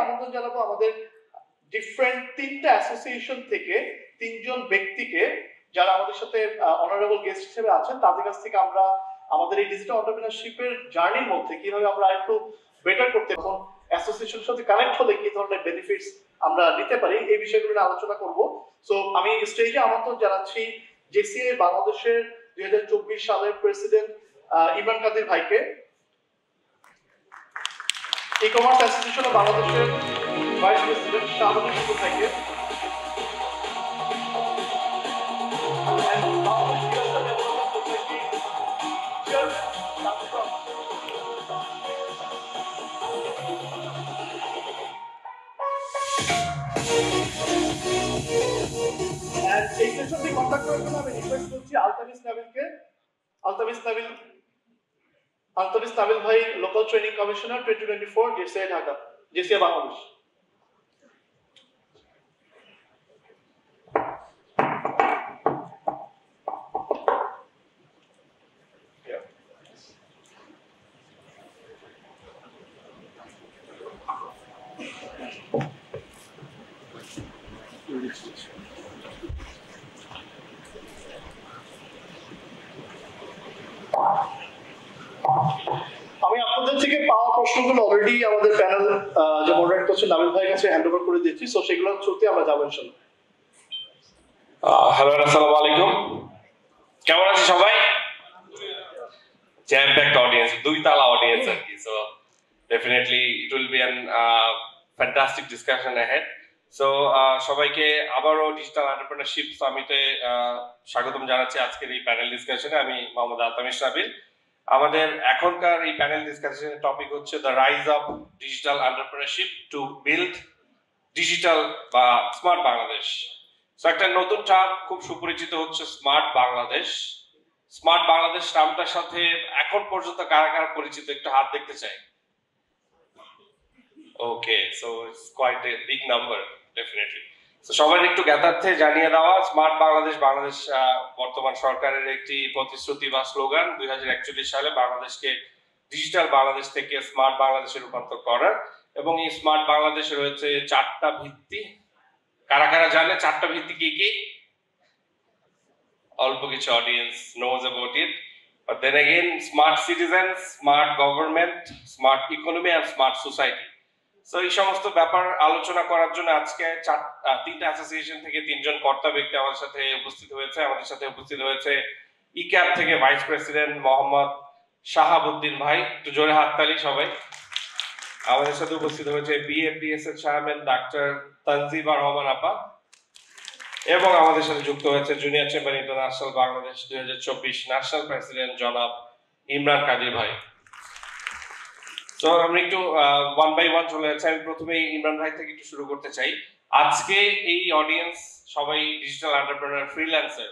আমন্ত্রণ জানাবো আমাদের ডিফারেন্ট 3টা অ্যাসোসিয়েশন থেকে 3 জন ব্যক্তিকে যারা আমাদের সাথে অনারেবল গেস্ট হিসেবে আছেন, তাদের কাছ থেকে আমরা আমাদের এই ডিজিটাল এন্টারপ্রেনারশিপের জার্নির মধ্যে কিভাবে আমরা একটু বেটার করতে পারবো, অ্যাসোসিয়েশনের সাথে কানেক্ট হলে কি ধরনের বেনিফিটস আমরা নিতে পারি, এই বিষয়গুলো নিয়ে আলোচনা করব। সো আমি স্টেজে আমন্ত্রণ জানাচ্ছি জেসিআই বাংলাদেশের 2024 সালের প্রেসিডেন্ট ইমরান কাদের ভাইকে, ই কমার্স অ্যাসোসিয়েশন অফ বাংলাদেশের ভাইস প্রেসিডেন্ট শাহাবুদ্দিন শুকুর ভাইকে, এই সেশনটি কন্ডাক্ট করার জন্য আমি রিকোয়েস্ট করছি আলতামিস নাবিলকে। আলতামিস নাবিল ভাই, local training commissioner 2024 JCI Dhaka, JCI Bangladesh. আমি আপনাদের থেকে পাওয়া প্রশ্নগুলো অলরেডি আমাদের প্যানেল যে মডারেট করছেন নাবিল ভাইয়ের কাছে হ্যান্ড ওভার করে দিচ্ছি, সো সেগুলো থ্রুতে আমরা যাবো ইনশাআল্লাহ। হ্যালো, আসসালামু আলাইকুম। কেমন আছেন সবাই? জ্যাম প্যাকড অডিয়েন্স, 2 তালা অডিয়েন্স আর কি। So definitely it will be an fantastic discussion ahead. So সবাইকে আবারও ডিজিটাল এন্টারপ্রেনারশিপ সামিটে স্বাগতম জানাচ্ছি। আজকের এই প্যানেল ডিসকাশনে আমি মোহাম্মদ আলতামিস নাবিল। আমাদের এখনকার এই প্যানেল ডিসকাশনের টপিক হচ্ছে the rise of digital entrepreneurship to build digital বা স্মার্ট বাংলাদেশ। সো একটা নতুন টার্ম খুব সুপরিচিত হচ্ছে স্মার্ট বাংলাদেশ। স্মার্ট বাংলাদেশ টার্মটার সাথে এখন পর্যন্ত কারা কারা পরিচিত, একটু হাত দেখতে চাই। Okay, so it's quite a big number definitely. So সবার একটু জ্ঞাতার্থে জানিয়ে দেওয়া, স্মার্ট বাংলাদেশ বর্তমান সরকারের একটি প্রতিশ্রুতি বা স্লোগান 2041 সালে বাংলাদেশকে ডিজিটাল বাংলাদেশ থেকে স্মার্ট বাংলাদেশে রূপান্তর করার। এবং এই স্মার্ট বাংলাদেশে রয়েছে 4টা ভিত্তি। কারা কারা জানে 4টা ভিত্তি কি কি? অল্প কিছু audience knows about it, but then again smart citizen, smart government, smart economy আর স্মার্ট সোসাইটি। সো এই সমস্ত ব্যাপার আলোচনা করার জন্য আজকে 3টা অ্যাসোসিয়েশন থেকে 3 জন কর্তা ব্যক্তি আমাদের সাথে উপস্থিত হয়েছে। আমাদের সাথে উপস্থিত হয়েছে ইক্যাপ থেকে ভাইস প্রেসিডেন্ট মোহাম্মদ শাহাবুদ্দিন ভাই, একটু জোরে হাততালি সবাই। আমাদের সাথে উপস্থিত হয়েছে বিএফডিএস এর চেয়ারম্যান ডাক্তার তানজিবা রহমান আপা, এবং আমাদের সাথে যুক্ত হয়েছে junior chamber international Bangladesh 2024 national president জনাব ইমরান কাদের ভাই। তো আমরা একটু 1 বাই 1 চলে যাচ্ছি। আমি প্রথমেই ইমরান ভাই থেকে একটু শুরু করতে চাই। আজকে এই অডিয়েন্স সবাই ডিজিটাল এন্টারপ্রেনার, ফ্রিল্যান্সার।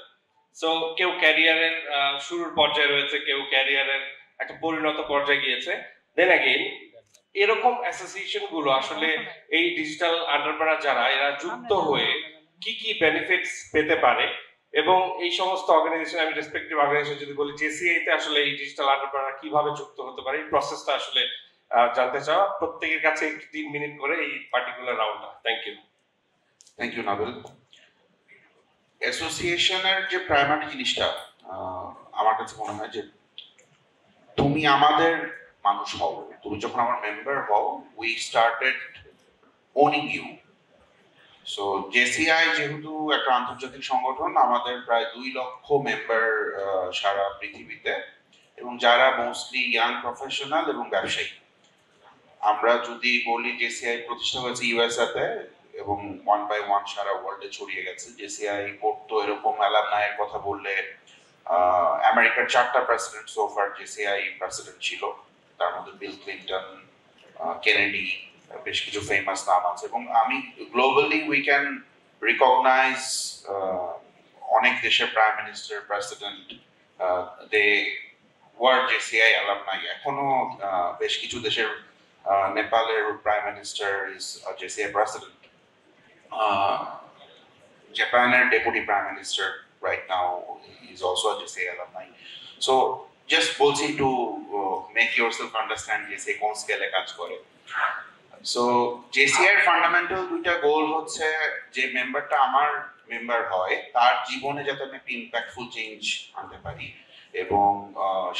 সো কেউ ক্যারিয়ারের শুরুর পর্যায়ে রয়েছে, কেউ ক্যারিয়ারের একটা পরিণত পর্যায়ে গিয়েছে। দেন अगेन এরকম অ্যাসোসিয়েশন গুলো আসলে এই ডিজিটাল এন্টারপ্রেনার যারা এরা যুক্ত হয়ে কি কি বেনিফিটস পেতে পারে, এবং এই সমস্ত অর্গানাইজেশন, আমি রেসপেক্টিভ অর্গানাইজেশন যদি বলি জেসিআই তে আসলে এই ডিজিটাল এন্টারপ্রেনার কিভাবে যুক্ত হতে পারে, এই প্রসেসটা আসলে জানতে চাওয়া। প্রত্যেকের কাছে 3 মিনিট করে এই পার্টিকুলার রাউন্ডটা। Thank you Nabil. অ্যাসোসিয়েশনের যে প্রাইমারি জিনিসটা আমার কাছে মনে হয় যে তুমি আমাদের মানুষ হও। তুমি যখন আমার মেম্বার হও, we started owning you. So JCI যেহেতু একটা আন্তর্জাতিক সংগঠন, আমাদের প্রায় 2 লক্ষ মেম্বার সারা পৃথিবীতে, এবং যারা মোস্টলি ইয়াং প্রফেশনাল এবং ব্যবসায়ী। আমরা যদি বলি জেসিআই প্রতিষ্ঠা হয়েছে ইউএসএতে এবং 1 বাই 1 সারা ওয়ার্ল্ডে ছড়িয়ে গেছে। জেসিআই পড়তো এরকম অ্যালামনাইয়ের কথা বললে আমেরিকার 4টা প্রেসিডেন্ট সোফার জেসিআই প্রেসিডেন্ট ছিল, তার মধ্যে বিল ক্লিন্টন, কেনেডি, বেশ কিছু ফেমাস নাম আছে। এবং আমি গ্লোবালি উই ক্যান রিকগনাইজ অনেক দেশের prime minister, president, they were JCI alumni. এখনো বেশ কিছু দেশের, নেপালের prime minister is JCI president, জাপানের deputy prime minister right now is also a JCI alumni. So just বলছি to make yourself understand JCI কোন স্কেলে কাজ করে। সো জেসিআই ফান্ডামেন্টাল দুইটা গোল হচ্ছে যে মেম্বারটা আমার মেম্বার হয় তার জীবনে যাতে আমি একটা ইম্প্যাক্টফুল চেঞ্জ আনতে পারি, এবং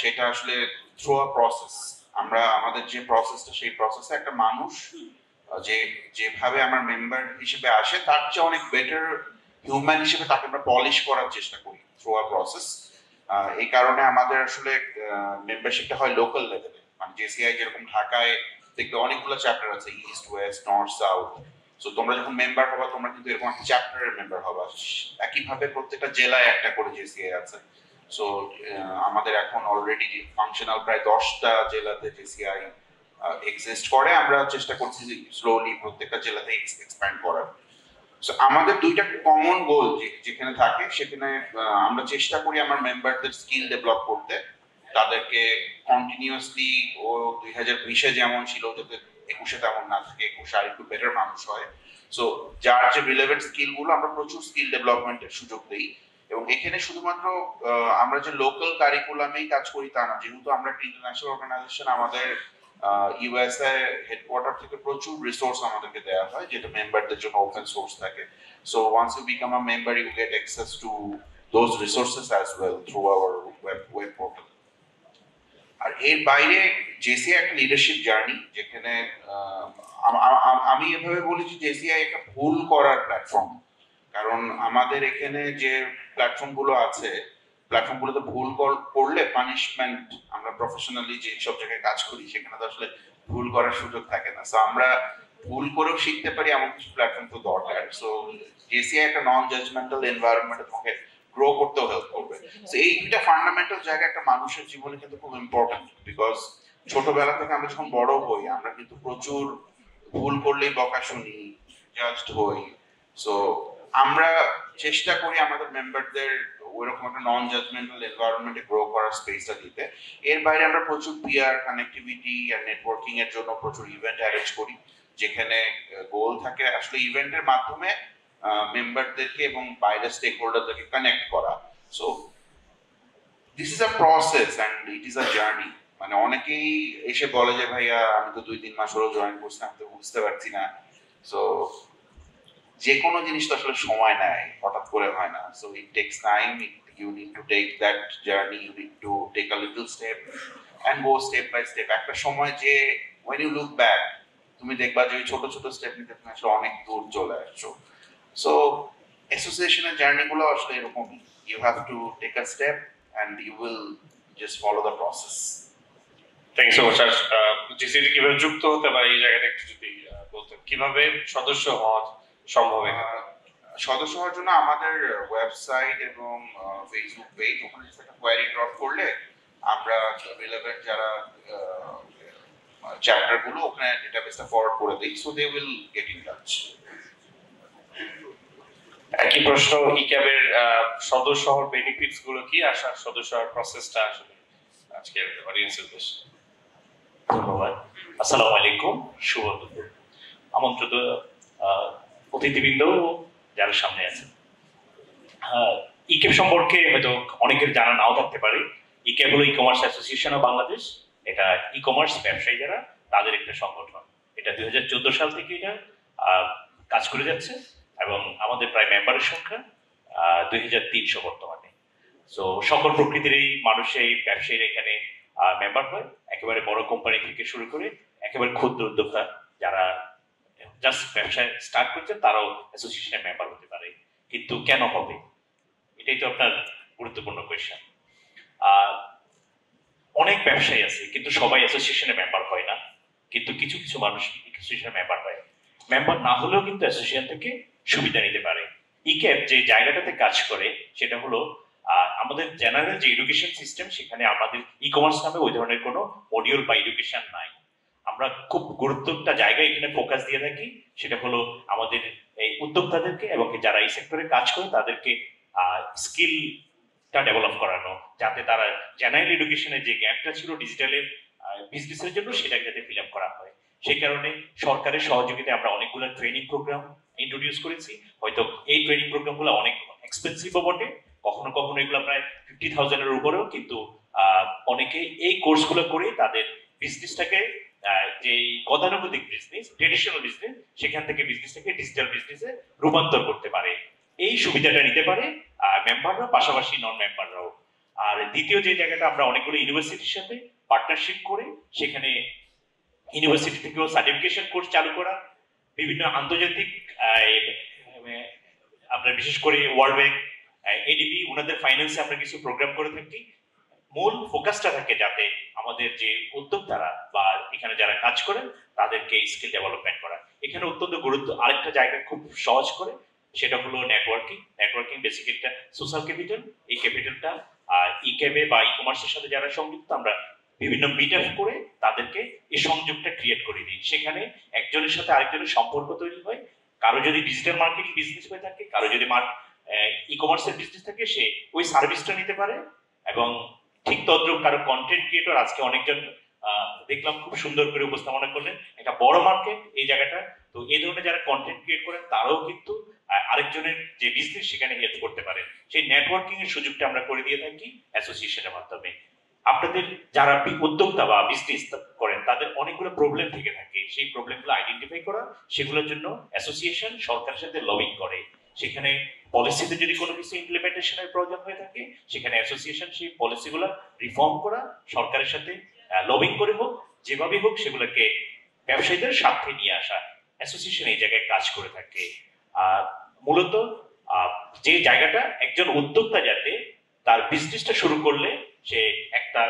সেটা আসলে থ্রু আ প্রসেস। আমরা আমাদের যে প্রসেসটা, সেই প্রসেসে একটা মানুষ যেভাবে আমার মেম্বার হিসেবে আসে তার চেয়ে অনেক বেটার হিউম্যান হিসেবে তাকে আমরা পলিশ করার চেষ্টা করি থ্রু আ প্রসেস। এই কারণে আমাদের আসলে মেম্বারশিপটা হয় লোকাল লেভেলে, মানে জেসিআই যেরকম ঢাকায় দেখবে অনেকগুলো চ্যাপ্টার আছে, east West north south. So তোমরা যখন মেম্বার হবা তোমরা কিন্তু এরকম একটা চ্যাপ্টারের মেম্বার হবা। একইভাবে প্রত্যেকটা জেলায় একটা করে জেসিআই আছে। সো আমাদের এখন অলরেডি ফাংশনাল প্রায় 10টা জেলাতে জেসিআই এক্সিস্ট করে। আমরা চেষ্টা করছি স্লোলি প্রত্যেকটা জেলাতে এক্সপ্যান্ড করার। সো আমাদের দুইটা কমন গোল যেখানে থাকে সেখানে আমরা চেষ্টা করি আমার মেম্বারদের স্কিল ডেভেলপ করতে, তাদেরকে কন্টিনিউয়াসলি ও 2020-এ যেমন ছিল যাতে 21-এ তেমন না থাকে, 21 আর একটু বেটার মানুষ হয়। সো যার যে রিলেভেন্ট স্কিল গুলো আমরা প্রচুর স্কিল ডেভেলপমেন্টের সুযোগ দিই। এবং এখানে শুধুমাত্র আমরা যে লোকাল কারিকুলামেই কাজ করি তা না, যেহেতু আমরা একটা ইন্টারন্যাশনাল অর্গানাইজেশন, আমাদের ইউএসএ হেডকোয়ার্টার থেকে প্রচুর রিসোর্স আমাদেরকে দেওয়া হয় যেটা মেম্বারদের জন্য ওপেন সোর্স থাকে। So once you become a member you get access to those resources as well through our web portal. আর এর বাইরে জেসিআই একটা লিডারশিপ জার্নি, যেখানে আমি এভাবে বলি যে জেসিআই একটা ভুল করার প্ল্যাটফর্ম। কারণ আমাদের এখানে যে প্ল্যাটফর্মগুলো আছে, প্ল্যাটফর্মগুলোতে ভুল করলে পানিশমেন্ট, আমরা প্রফেশনালি যে সব জায়গায় কাজ করি সেখানে তো আসলে ভুল করার সুযোগ থাকে না। সো আমরা ভুল করেও শিখতে পারি এমন কিছু প্ল্যাটফর্ম তো দরকার। সো জেসিআই একটা নন জাজমেন্টাল এনভায়রনমেন্টে তোমাকে গ্রো করতেও হেল্প করবে। সো এই দুইটা ফান্ডামেন্টাল জায়গা একটা মানুষের জীবনে কিন্তু খুব ইম্পর্টেন্ট, বিকজ ছোটবেলা থেকে আমরা যখন বড় হই আমরা কিন্তু প্রচুর ভুল করলেই বকা শুনি, জাজড হই। সো আমরা চেষ্টা করি আমাদের মেম্বারদের ওইরকম একটা নন জাজমেন্টাল এনভায়রনমেন্টে গ্রো করার স্পেসটা দিতে। এর বাইরে আমরা প্রচুর পিয়ার কানেক্টিভিটি আর নেটওয়ার্কিং এর জন্য প্রচুর ইভেন্ট অ্যারেঞ্জ করি, যেখানে গোল থাকে আসলে ইভেন্টের মাধ্যমে মেম্বারদেরকে এবং বাইরের স্টেক হোল্ডারদেরকে কানেক্ট করা। So this is a process and it is a journey. মানে অনেকেই এসে বলে যে ভাইয়া আমি তো 2-3 মাস হলো জয়েন করছি, আমি তো বুঝতে পারছি না। সো যে কোনো জিনিস তো আসলে সময় নেয়, হঠাৎ করে হয় না। So it takes time, you need to take that journey, you need to take a little step and go step by step. একটা সময় যে when you look back তুমি দেখবা যে ছোট ছোট স্টেপ নিতে তুমি আসলে অনেক দূর চলে আসছো। সো অ্যাসোসিয়েশনের জার্নিগুলো আসলে এরকমই, you have to take a step and you will just follow the process. Thank you so much. জিসিটি কিভাবে যুক্ত হতে পারে এই জায়গাটা একটু যদি বলতেন, কিভাবে সদস্য হওয়া সম্ভব? সদস্য হওয়ার জন্য আমাদের ওয়েবসাইট এবং ফেসবুক পেজ, ওখানে একটা কোয়ারি ড্রপ করলে আমরা রিলেভেন্ট যারা চ্যাপ্টার গুলো ওখানে ডেটাবেসটা ফরওয়ার্ড করে দিই, so they will get in touch. একই প্রশ্ন, ইক্যাবের সদস্য হওয়ার বেনিফিটস গুলো কি, আর সদস্য হওয়ার প্রসেসটা আসলে আজকের অডিয়েন্সের উদ্দেশ্যে। ধন্যবাদ। আসসালামু আলাইকুম, শুভ দুপুর। আমন্ত্রিত অতিথিবৃন্দ যারা সামনে আছেন, ইকেব সম্পর্কে হয়তো অনেকের জানা নাও থাকতে পারে। ইকেব হলো e commerce association of Bangladesh. এটা ই কমার্স ব্যবসায়ী যারা তাদের একটা সংগঠন। এটা 2014 সাল থেকে এটা কাজ করে যাচ্ছে এবং আমাদের প্রায় মেম্বারের সংখ্যা 2300 বর্তমানে। সো সকল প্রকৃতির এই মানুষ, এই ব্যবসায়ীরা এখানে মেম্বার হয়, একেবারে বড় কোম্পানি থেকে শুরু করে একেবারে ক্ষুদ্র উদ্যোক্তা যারা জাস্ট ব্যবসা স্টার্ট করছেন তারাও অ্যাসোসিয়েশনের মেম্বার হতে পারে। কিন্তু কেন হবে, এটাই তো আপনার গুরুত্বপূর্ণ কোয়েশ্চেন। অনেক ব্যবসায়ী আছে কিন্তু সবাই অ্যাসোসিয়েশনের মেম্বার হয় না, কিন্তু কিছু কিছু মানুষ অ্যাসোসিয়েশনের মেম্বার হয়। মেম্বার না হলেও কিন্তু অ্যাসোসিয়েশন থেকে সুবিধা নিতে পারে। ইকেব যে জায়গাটাতে কাজ করে সেটা হলো আমাদের জেনারেল যে এডুকেশন সিস্টেম, সেখানে আমাদের ই কমার্স নামে ওই ধরনের কোনো মডিউল বা এডুকেশন নাই। আমরা খুব গুরুত্বটা জায়গায় এখানে ফোকাস দিয়ে থাকি, সেটা হলো আমাদের এই উদ্যোক্তাদেরকে এবং যারা এই সেক্টরে কাজ করে তাদেরকে স্কিলটা ডেভেলপ করানো, যাতে তারা জেনারেল এডুকেশনের যে গ্যাপটা ছিল ডিজিটালের বিজনেসের জন্য সেটাকে যাতে ফিল আপ করা হয়। সেই কারণে সরকারের সহযোগিতায় আমরা অনেকগুলো ট্রেনিং প্রোগ্রাম ইন্ট্রোডিউস করেছি। হয়তো এই ট্রেনিং প্রোগ্রামগুলো অনেক এক্সপেন্সিভও বটে, কখনো কখনো এগুলো প্রায় 50,000-এর উপরেও, কিন্তু অনেকে এই কোর্সগুলো করে তাদের বিজনেসটাকে যে গতানুগতিক বিজনেস, ট্রেডিশনাল বিজনেস, সেখান থেকে বিজনেসটাকে ডিজিটাল বিজনেসে রূপান্তর করতে পারে। এই সুবিধাটা নিতে পারে মেম্বাররা, পাশাপাশি নন মেম্বাররাও। আর দ্বিতীয় যে জায়গাটা, আমরা অনেকগুলো ইউনিভার্সিটির সাথে পার্টনারশিপ করে সেখানে ইউনিভার্সিটি থেকেও সার্টিফিকেশন কোর্স চালু করা, বিভিন্ন আন্তর্জাতিক আমরা বিশেষ করে ওয়ার্ল্ড ব্যাংক, এডিবি, ওনাদের ফাইন্যান্সে আমরা কিছু প্রোগ্রাম করে থাকি। মূল ফোকাসটা থাকে যাতে আমাদের যে উদ্যোক্তারা বা এখানে যারা কাজ করেন তাদেরকে স্কিল ডেভেলপমেন্ট করা। এখানে অত্যন্ত গুরুত্ব আরেকটা জায়গা খুব সহজ করে, সেটা হলো নেটওয়ার্কিং বেসিক একটা সোশ্যাল ক্যাপিটাল। এই ক্যাপিটালটা ইকেবে বা ই কমার্সের সাথে যারা সংযুক্ত, আমরা বিভিন্ন মিট আপ করে তাদেরকে এই সংযোগটা ক্রিয়েট করে দিই। সেখানে একজনের সাথে আরেকজনের সম্পর্ক তৈরি হয়। কারো যদি ডিজিটাল মার্কেটিং বিজনেস হয়ে থাকে, কারো যদি ই কমার্সের বিজনেস থাকে, সে ওই সার্ভিসটা নিতে পারে। এবং ঠিক তদ্রুপ কারো কন্টেন্ট ক্রিয়েটর, আজকে অনেকজন দেখলাম খুব সুন্দর করে উপস্থাপনা করলেন, একটা বড় মার্কেট এই জায়গাটা। তো এই ধরনের যারা কন্টেন্ট ক্রিয়েট করেন তারাও কিন্তু আরেকজনের যে বিজনেস সেখানে হেল্প করতে পারে। সেই নেটওয়ার্কিং এর সুযোগটা আমরা করে দিয়ে থাকি অ্যাসোসিয়েশনের মাধ্যমে। আপনাদের যারা উদ্যোক্তা বা বিজনেস করেন তাদের অনেকগুলো প্রবলেম থেকে থাকে, সেই প্রবলেমগুলো আইডেন্টিফাই করা, সেগুলোর জন্য অ্যাসোসিয়েশন সরকারের সাথে লবিং করে। সেখানে পলিসিতে যদি কোনো কিছু ইমপ্লিমেন্টেশনের প্রয়োজন হয়ে থাকে, সেখানে অ্যাসোসিয়েশন সেই পলিসিগুলো রিফর্ম করা, সরকারের সাথে লবিং করে হোক, যেভাবে হোক সেগুলোকে ব্যবসায়ীদের স্বার্থে নিয়ে আসা, অ্যাসোসিয়েশন এই জায়গায় কাজ করে থাকে। আর মূলত যে জায়গাটা একজন উদ্যোক্তা যাতে তার বিজনেসটা শুরু করলে সে একটা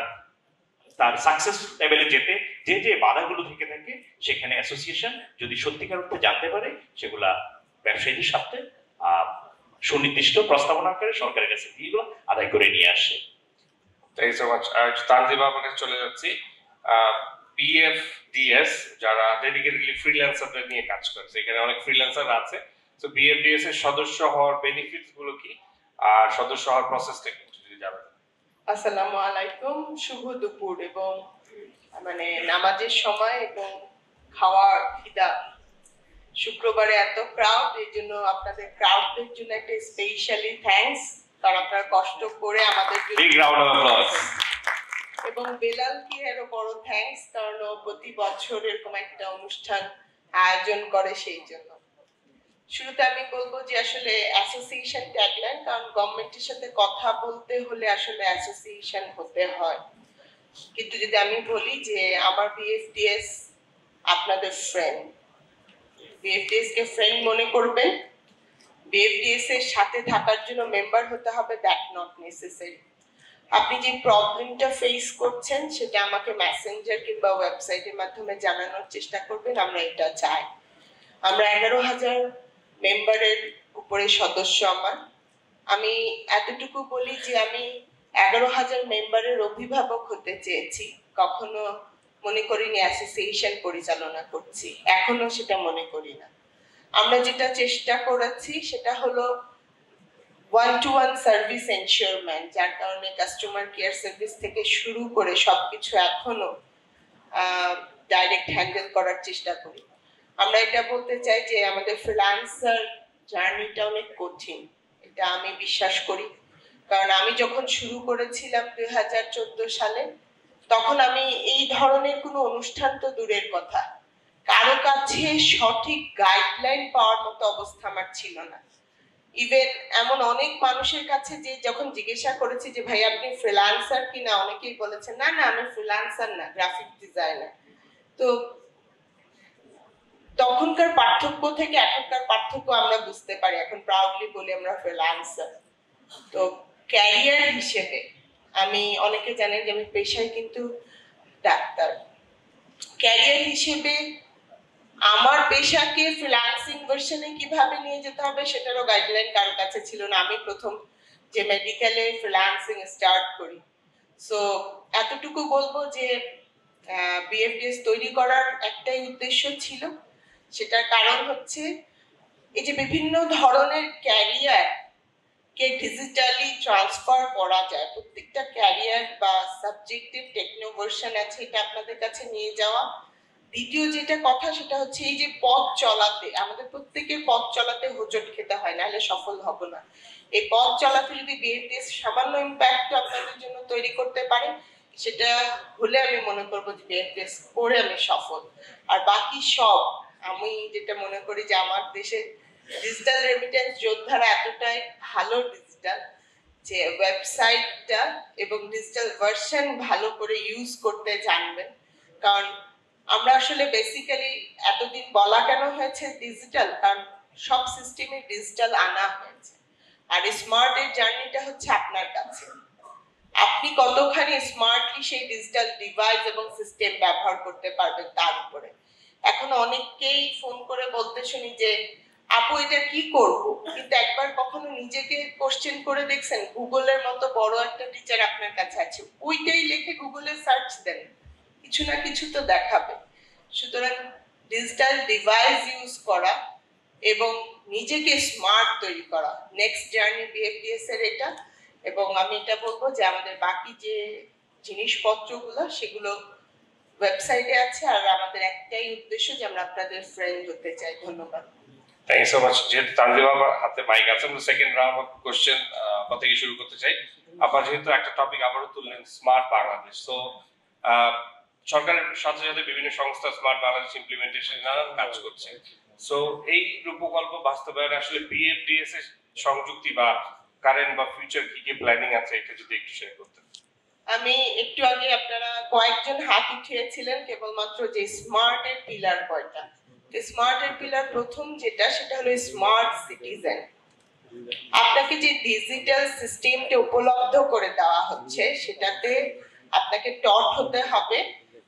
তার সাকসেস লেভেলে যেতে যে যে বাধাগুলো থেকে থাকে, সেখানে অ্যাসোসিয়েশন যদি সত্যিকার অর্থে জানতে পারে, সেগুলা ব্যবসায়ীদের সাথে সুনির্দিষ্ট প্রস্তাবনা করে সরকারের কাছে দিয়ে এগুলো আদায় করে নিয়ে আসে। Thank you so much. Tanjiba আপনার কাছে চলে যাচ্ছি। বিএফডিএস যারা ডেডিকেটেডলি ফ্রিল্যান্সারদের নিয়ে কাজ করছে, এখানে অনেক ফ্রিল্যান্সার আছে। তো বিএফডিএস এর সদস্য হওয়ার বেনিফিটস গুলো কি, আর সদস্য হওয়ার প্রসেসটা একটু যদি জানান। আসসালামু আলাইকুম, শুভ দুপুর এবং নামাজের সময় এবং খাওয়ার খিদা। শুক্রবারে এত ক্রাউড, এই জন্য আপনাদের ক্রাউডদের জন্য একটা স্পেশালি থ্যাঙ্কস, কারণ আপনারা কষ্ট করে আমাদের বিগ রাউন্ড অফ অ্যাপ্লজ। এবং বেলালকে আরো বড় থ্যাঙ্কস, কারণ ও প্রতি বছর এরকম একটা অনুষ্ঠান আয়োজন করে। সেই জন্য শুরুতে আমি বলবো যে আসলে অ্যাসোসিয়েশন ট্যাগলাইন, কারণ গভর্নমেন্টের সাথে কথা বলতে হলে আসলে অ্যাসোসিয়েশন হতে হয়। কিন্তু যদি আমি বলি যে আমার বিএফডিএস আপনাদের ফ্রেন্ড, বিএফডিএস কে ফ্রেন্ড মনে করবেন, বিএফডিএস এর সাথে থাকার জন্য মেম্বার হতে হবে, দ্যাট নট নেসেসারি। আপনি যে প্রবলেমটা ফেস করছেন সেটা আমাকে মেসেঞ্জার কিংবা ওয়েবসাইটের মাধ্যমে জানানোর চেষ্টা করবেন, আমরা এটা চাই। আমরা 11,000 মেম্বারের উপরে সদস্য। আমি এতটুকু বলি যে আমি 11,000 মেম্বারের অভিভাবক হতে চেয়েছি, কখনো মনে করিনি অ্যাসোসিয়েশন পরিচালনা করছি, এখনো সেটা মনে করি না। আমরা যেটা চেষ্টা করেছি সেটা হলো ওয়ান-টু-ওয়ান সার্ভিস এনশিওরমেন্ট, যার কারণে কাস্টমার কেয়ার সার্ভিস থেকে শুরু করে সবকিছু এখনো ডাইরেক্ট হ্যান্ডেল করার চেষ্টা করি। আমরা এটা বলতে চাই যে আমাদের ফ্রিল্যান্সার জার্নিটা অনেক কঠিন, এটা আমি বিশ্বাস করি। কারণ আমি যখন শুরু করেছিলাম 2014 সালে, তখন আমি এই ধরনের কোনো অনুষ্ঠান তো দূরের কথা, কারো কাছে সঠিক গাইডলাইন পাওয়ার মতো অবস্থা আমার ছিল না। ইভেন এমন অনেক মানুষের কাছে যে যখন জিজ্ঞাসা করেছি যে ভাই আপনি ফ্রিল্যান্সার কিনা, অনেকেই বলেছে না না আমি ফ্রিল্যান্সার না, গ্রাফিক ডিজাইনার। তো তখনকার পার্থক্য থেকে এখনকার পার্থক্য আমরা বুঝতে পারি, এখন প্রাউডলি বলি আমরা ফ্রিল্যান্সার। তো ক্যারিয়ার হিসেবে আমি, অনেকে জানেন যে আমি পেশায় কিন্তু ডাক্তার, ক্যারিয়ার হিসেবে আমার পেশাকে ফ্রিল্যান্সিং ভার্সনে কিভাবে নিয়ে যেতে হবে সেটারও গাইডলাইন কারোর কাছে ছিল না। আমি প্রথম যে মেডিকেলে ফ্রিল্যান্সিং স্টার্ট করি। সো এতটুকু বলবো যে বিএফডিএস তৈরি করার একটাই উদ্দেশ্য ছিল, সেটার কারণ হচ্ছে এই যে বিভিন্ন ধরনের ক্যারিয়ার কে ডিজিটালি ট্রান্সফার করা যায়, প্রত্যেকটা ক্যারিয়ার বা সাবজেক্টের টেকনো ভার্সন আছে, এটা আপনাদের কাছে নিয়ে যাওয়া। দ্বিতীয় যেটা কথা সেটা হচ্ছে এই যে পথ চলাতে, আমাদের প্রত্যেকের পথ চলাতে হোঁচট খেতে হয়, নাহলে সফল হব না। এই পথ চলাতে যদি বিএফডিএস সামান্য ইম্প্যাক্ট আপনাদের জন্য তৈরি করতে পারে, সেটা হলে আমি মনে করবো যে বিএফডিএস করে আমি সফল। আর বাকি সব আমি যেটা মনে করি যে আমার দেশে ডিজিটাল রেমিটেন্স যোদ্ধারা এতটাই ভালো ডিজিটাল যে ওয়েবসাইটটা এবং ডিজিটাল ভার্সন ভালো করে ইউজ করতে জানবেন। কারণ আমরা আসলে বেসিক্যালি এতদিন বলা কেন হয়েছে ডিজিটাল, কারণ সব সিস্টেমে ডিজিটাল আনা হয়েছে। আর স্মার্টের জার্নিটা হচ্ছে আপনার কাছে, আপনি কতখানি স্মার্টলি সেই ডিজিটাল ডিভাইস এবং সিস্টেম ব্যবহার করতে পারবেন তার উপরে। এখন অনেককেই ফোন করে বলতে শুনি যে আপু এটা কি করব, কিন্তু একবার কখনো নিজেকে কোশ্চেন করে দেখছেন গুগলের মতো বড় একটা টিচার আপনার কাছে আছে, ওইটাই লিখে গুগলে সার্চ দেন, কিছু না কিছু তো দেখাবে। সুতরাং ডিজিটাল ডিভাইস ইউজ করা এবং নিজেকে স্মার্ট তৈরি করা নেক্সট জার্নি বিএফডিএস এর এটা। এবং আমি এটা বলবো যে আমাদের বাকি যে জিনিসপত্রগুলো সেগুলো ওয়েবসাইটে আছে, আর আমাদের একটাই উদ্দেশ্য যে আমরা আপনাদের ফ্রেন্ড হতে চাই। ধন্যবাদ। Thank you so much. যেহেতু তানজিমা হাতে মাইক আছে, আমরা সেকেন্ড রাউন্ড অফ কোশ্চেন থেকে শুরু করতে চাই। আপনার যেহেতু একটা টপিক আবারও তুললেন স্মার্ট বাংলাদেশ, সো সরকারের সাথে সাথে বিভিন্ন সংস্থা স্মার্ট বাংলাদেশ ইমপ্লিমেন্টেশন নানান কাজ করছে। সো এই প্রকল্প বাস্তবায়নে আসলে বিএফডিএস এর সংযুক্তি বা কারেন্ট বা ফিউচার কি কি প্ল্যানিং আছে এটা যদি একটু শেয়ার করতেন। আমি একটু আগে আপনারা কয়েকজন হাত উঠিয়েছিলেন কেবলমাত্র যে স্মার্টের পিলার কয়টা। স্মার্টের পিলার প্রথম যেটা সেটা হলো স্মার্ট সিটিজেন। আপনাকে যে ডিজিটাল সিস্টেমটা উপলব্ধ করে দেওয়া হচ্ছে সেটাতে আপনাকে টট হতে হবে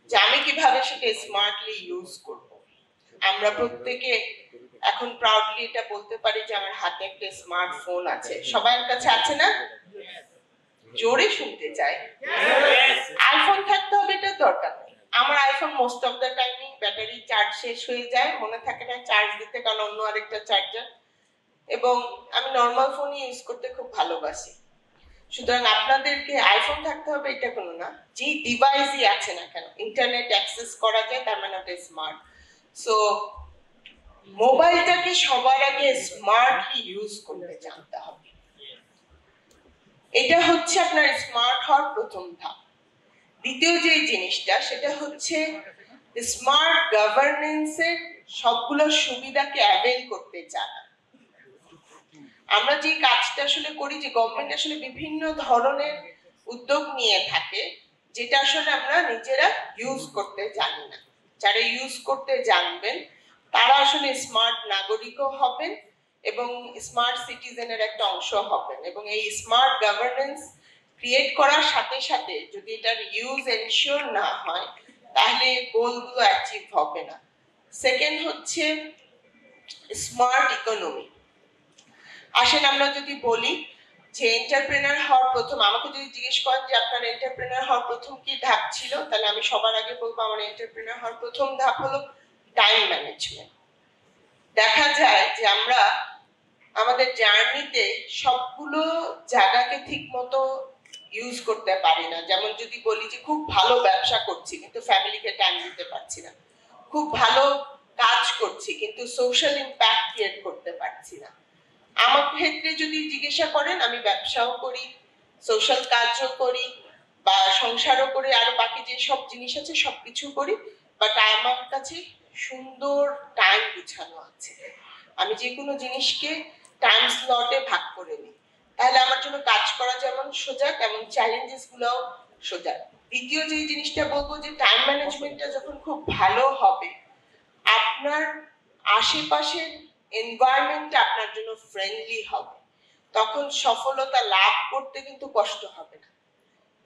যে আমি কিভাবে সেটা স্মার্টলি ইউজ করব। আমরা প্রত্যেকে এখন প্রাউডলি এটা বলতে পারি যে আমার হাতে একটা স্মার্টফোন আছে, সবার কাছে আছে না? জোরে শুনতে চাই। আইফোন থাকতে হবে এটা দরকার নেই। আমার আইফোন মোস্ট অফ দ্য টাইমই ব্যাটারি চার্জ শেষ হয়ে যায়, মনে থাকে না চার্জ দিতে, কারণ অন্য আরেকটা চার্জার, এবং আমি নর্মাল ফোন ইউজ করতে খুব ভালোবাসি। সুতরাং আপনাদেরকে আইফোন থাকতে হবে এটা কোনো না, যে ডিভাইসই আছে না কেন ইন্টারনেট অ্যাক্সেস করা যায় তার মানে ওটা স্মার্ট। সো মোবাইলটাকে সবার আগে স্মার্টলি ইউজ করতে জানতে হবে, এটা হচ্ছে আপনার স্মার্ট হওয়ার প্রথম ধাপ। দ্বিতীয় যে জিনিসটা সেটা হচ্ছে স্মার্ট গভর্নেন্সের সবগুলো সুবিধাকে অ্যাভেল করতে জানা। আমরা যে কাজটা আসলে করি, যে গভর্নমেন্ট আসলে বিভিন্ন ধরনের উদ্যোগ নিয়ে থাকে যেটা আসলে আমরা নিজেরা ইউজ করতে জানি না। যারা ইউজ করতে জানবেন তারা আসলে স্মার্ট নাগরিকও হবেন এবং স্মার্ট সিটিজেনের একটা অংশ হবেন। এবং এই স্মার্ট গভর্নেন্স ক্রিয়েট করার সাথে সাথে যদি এটার ইউজ এনশিওর না হয় তাহলে গোলগুলো অ্যাচিভ হবে না। সেকেন্ড হচ্ছে স্মার্ট ইকোনমি। আসেন আমরা যদি বলি যে এন্টারপ্রেনার হওয়ার প্রথম, আমাকে যদি জিজ্ঞেস করেন যে আপনার এন্টারপ্রেনার হওয়ার প্রথম কি ধাপ ছিল, তাহলে আমি সবার আগে বলবো আমার এন্টারপ্রেনার হওয়ার প্রথম ধাপ হলো টাইম ম্যানেজমেন্ট। দেখা যায় যে আমরা আমাদের জার্নিতে সবগুলো জায়গাকে ঠিক মতো ইউজ করতে পারি না। যেমন যদি বলি যে খুব ভালো ব্যবসা করছি কিন্তু ফ্যামিলিকে টাইম দিতে পারছি না, খুব ভালো কাজ করছি কিন্তু সোশ্যাল ইম্প্যাক্ট ক্রিয়েট করতে পারছি না। আমার ক্ষেত্রে যদি জিজ্ঞাসা করেন, আমি ব্যবসাও করি, সোশ্যাল কাজও করি, বা সংসারও করি, আরো বাকি যে সব জিনিস আছে সবকিছু করি, বাট আমার কাছে সুন্দর টাইম গুছানো আছে। আমি যে কোনো জিনিসকে টাইম স্লটে ভাগ করে নিই, তাহলে আমার জন্য কাজ করা যেমন সোজা তেমন চ্যালেঞ্জেস গুলোও সোজা। দ্বিতীয় যে জিনিসটা বলবো যে টাইম ম্যানেজমেন্টটা যখন খুব ভালো হবে, আপনার আশেপাশের এনভায়রনমেন্ট আপনার জন্য ফ্রেন্ডলি হবে, তখন সফলতা লাভ করতে কিন্তু কষ্ট হবে না।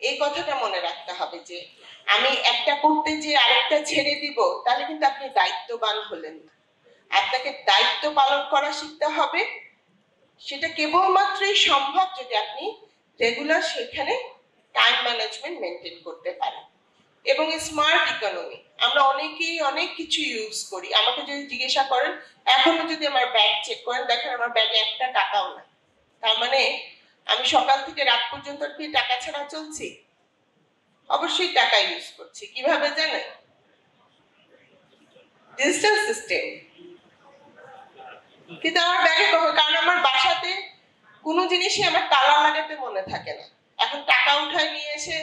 এই কথাটা মনে রাখতে হবে যে আমি একটা করতে যে আরেকটা ছেড়ে দিব তাহলে কিন্তু আপনি দায়িত্ববান হলেন না। আপনাকে দায়িত্ব পালন করা শিখতে হবে, সেটা কেবলমাত্রই সম্ভব যদি আপনি রেগুলার সেখানে টাইম ম্যানেজমেন্ট মেনটেন করতে পারেন। এবং স্মার্ট ইকোনমি, আমরা অনেকেই অনেক কিছু ইউজ করি। আমাকে যদি জিজ্ঞাসা করেন, এখনো যদি আমার ব্যাগ চেক করেন দেখেন আমার ব্যাগে একটা টাকাও না, তার মানে আমি সকাল থেকে রাত পর্যন্ত কি টাকা ছাড়া চলছি? অবশ্যই টাকা ইউজ করছি। কিভাবে জানেন? Digital system. কিন্তু আমার ব্যাগে কারণ আমার বাসাতে কোনো জিনিসই আমার তালা লাগাতে মনে থাকে না। এখন টাকা উঠায় নিয়ে এসে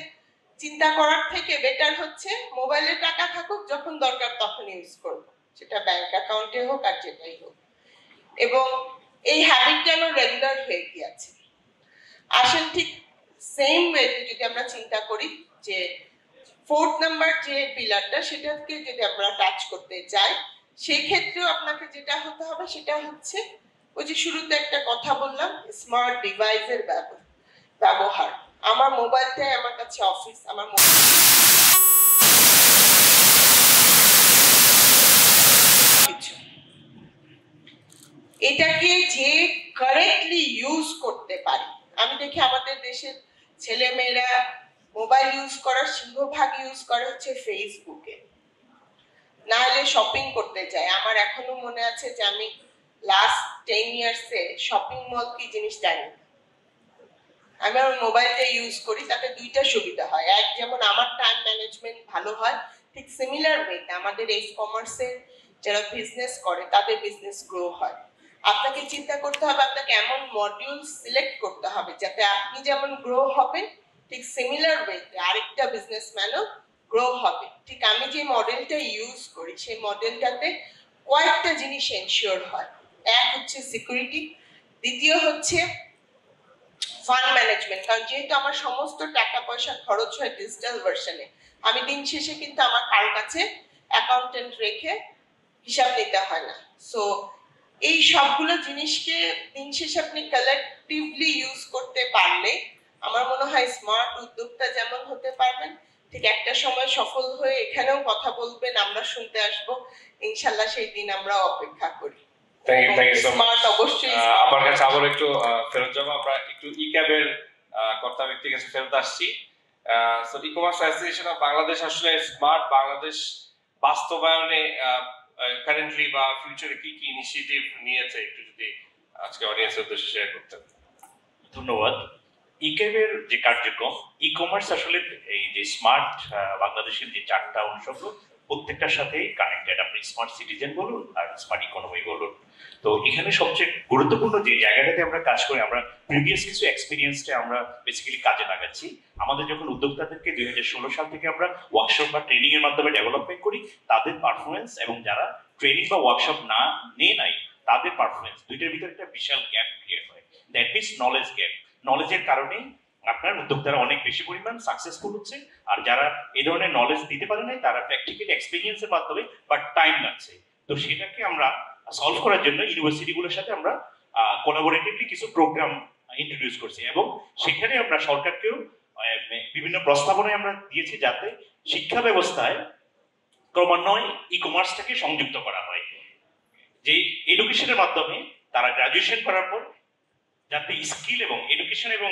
চিন্তা করার থেকে বেটার হচ্ছে মোবাইলে টাকা থাকুক, যখন দরকার তখন ইউজ করব, সেটা ব্যাংক অ্যাকাউন্টে হোক আর যেটাই হোক। এবং এই হ্যাবিটটা আমার রেগুলার হয়ে গিয়েছে। আসলে ঠিক সেম ওয়েতে যদি আমরা চিন্তা করি যে 4th নাম্বার যে পিলারটা, সেটাকে যদি আমরা টাচ করতে চাই, সেই ক্ষেত্রেও আপনাকে যেটা হতে হবে সেটা হচ্ছে ওই যে শুরুতে একটা কথা বললাম, স্মার্ট ডিভাইসের ব্যবহার। আমার মোবাইলটাই আমার কাছে অফিস, আমার এটাকে যে কারেক্টলি ইউজ করতে পারি। আমি দেখি আমাদের দেশের ছেলে মেয়েরা মোবাইল ইউজ করার সিংহভাগ ইউজ করে হচ্ছে ফেসবুকে, না হলে শপিং করতে যায়। আমার এখনো মনে আছে যে আমি লাস্ট 10 ইয়ার্সে শপিং মল কি জিনিস জানি। আমি আমার মোবাইলটা ইউজ করি, তাতে দুইটা সুবিধা হয়। এক, যেমন আমার টাইম ম্যানেজমেন্ট ভালো হয়, ঠিক সিমিলার ওয়েতে আমাদের এই কমার্সের যারা বিজনেস করে তাদের বিজনেস গ্রো হয়। আপনাকে চিন্তা করতে হবে, আপনাকে এমন মডিউল সিলেক্ট করতে হবে যাতে আপনি যেমন গ্রো হবেন, ঠিক সিমিলার ওয়েতে আরেকটা বিজনেসম্যানও গ্রো হবে। ঠিক আমি যে মডেলটা ইউজ করি সেই মডেলটাতে কয়েকটা জিনিস এনশিওর হয়। এক হচ্ছে সিকিউরিটি, দ্বিতীয় হচ্ছে ফান্ড ম্যানেজমেন্ট, কারণ যেহেতু আমার সমস্ত টাকা পয়সা খরচ হয় ডিজিটাল ভার্সনে, আমি দিন শেষে কিন্তু আমার কারো কাছে অ্যাকাউন্টেন্ট রেখে হিসাব নিতে হয় না। সো এই সবগুলো জিনিসকে দিন শেষে আপনি কালেক্টিভলি ইউজ করতে পারলে আমার মনে হয় স্মার্ট উদ্যোক্তা যেমন হতে পারবেন, ঠিক একটা সময় সফল হয়ে এখানেও কথা বলবেন, আমরা শুনতে আসবো। ইনশাল্লাহ সেই দিন আমরা অপেক্ষা করি। Thank you so much. অবশ্যই আমার কাছে আবার একটু ফেরত যাবো, আমরা একটু ইক্যাবের কর্তা ব্যক্তির কাছে ফেরত আসছি। So e commerce association of Bangladesh আসলে স্মার্ট বাংলাদেশ বাস্তবায়নে কারেন্টলি বা ফিউচারে কি কি ইনিশিয়েটিভ নিয়েছে একটু যদি আজকে অডিয়েন্সের উদ্দেশ্যে শেয়ার করতেন। ধন্যবাদ। ইক্যাবের যে কার্যক্রম, ই কমার্স আসলে এই যে স্মার্ট বাংলাদেশের যে 4টা অনুষঙ্গ, প্রত্যেকটার সাথেই কানেক্টেড। আপনি স্মার্ট সিটিজেন বলুন আর স্মার্ট ইকোনমি বলুন। তো এখানে সবচেয়ে গুরুত্বপূর্ণ যে জায়গাটাতে আমরা কাজ করি, আমরা প্রিভিয়াস কিছু এক্সপিরিয়েন্সটা আমরা বেসিক্যালি কাজে লাগাচ্ছি। আমাদের যখন উদ্যোক্তাদেরকে 2016 সাল থেকে আমরা ওয়ার্কশপ বা ট্রেনিং এর মাধ্যমে ডেভেলপমেন্ট করি, তাদের পারফরমেন্স এবং যারা ট্রেনিং বা ওয়ার্কশপ না নিয়ে নাই তাদের পারফরমেন্স, দুইটার ভিতরে একটা বিশাল গ্যাপ ক্রিয়েট হয়। That means knowledge gap. নলেজের কারণেই আপনার উদ্যোক্তারা অনেক বেশি পরিমাণ সাকসেসফুল হচ্ছে, আর যারা এই ধরনের নলেজ দিতে পারে না তারা প্র্যাকটিক্যাল এক্সপিরিয়েন্সের মাধ্যমে বাট টাইম লাগছে। তো সেটাকে আমরা সলভ করার জন্য ইউনিভার্সিটিগুলোর সাথে আমরা কোলাবোরেটিভলি কিছু প্রোগ্রাম ইন্ট্রোডিউস করছি, এবং সেখানে আমরা সরকারকেও বিভিন্ন প্রস্তাবনায় আমরা দিয়েছি যাতে শিক্ষা ব্যবস্থায় ক্রমান্বয়ে ই কমার্সটাকে সংযুক্ত করা হয়। যে এডুকেশনের মাধ্যমে তারা গ্রাজুয়েশন করার পর যাতে স্কিল এবং এডুকেশন এবং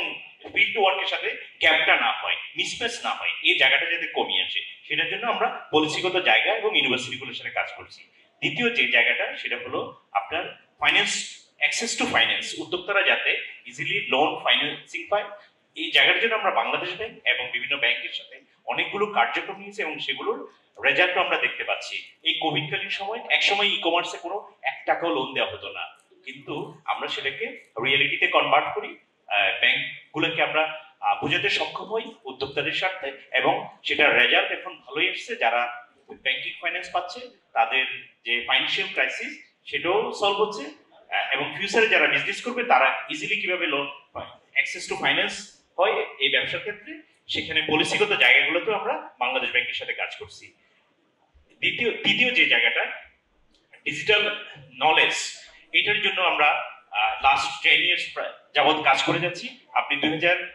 ফিল্ড ওয়ার্কের সাথে গ্যাপটা না হয়, মিসম্যাচ না হয়, এই জায়গাটা যাতে কমিয়ে আসে, সেটার জন্য আমরা পলিসিগত জায়গা এবং ইউনিভার্সিটিগুলোর সাথে কাজ করছি। দ্বিতীয় যে জায়গাটা সেটা হলো আপনার ফাইন্যান্স, অ্যাক্সেস টু ফাইন্যান্স, উদ্যোক্তারা যাতে ইজিলি লোন ফাইন্যান্সিং পায়, এই জায়গার জন্য আমরা বাংলাদেশ ব্যাংক এবং বিভিন্ন ব্যাংকের সাথে অনেকগুলো কার্যক্রম নিয়েছি এবং সেগুলোর রেজাল্টও আমরা দেখতে পাচ্ছি। এই কোভিডকালীন সময় একসময় ই কমার্সে কোনো 1 টাকাও লোন দেওয়া হতো না, কিন্তু আমরা সেটাকে রিয়েলিটিতে কনভার্ট করি, ব্যাংকগুলোকে আমরা বোঝাতে সক্ষম হই উদ্যোক্তাদের স্বার্থে, এবং সেটার রেজাল্ট এখন ভালোই এসছে। যারা ব্যাংকিং ফাইন্যান্স পাচ্ছে তাদের যে ফাইন্যান্সিয়াল ক্রাইসিস সেটাও সলভ হচ্ছে, এবং ফিউচারে যারা বিজনেস করবে তারা ইজিলি কিভাবে লোন অ্যাক্সেস টু ফাইন্যান্স হয় এই ব্যবসার ক্ষেত্রে, সেখানে পলিসিগত জায়গাগুলোতেও আমরা বাংলাদেশ ব্যাংকের সাথে কাজ করছি। তৃতীয় যে জায়গাটা ডিজিটাল নলেজ, এটার জন্য আমরা লাস্ট 10 ইয়ার্স যাবৎ কাজ করে যাচ্ছি। আপনি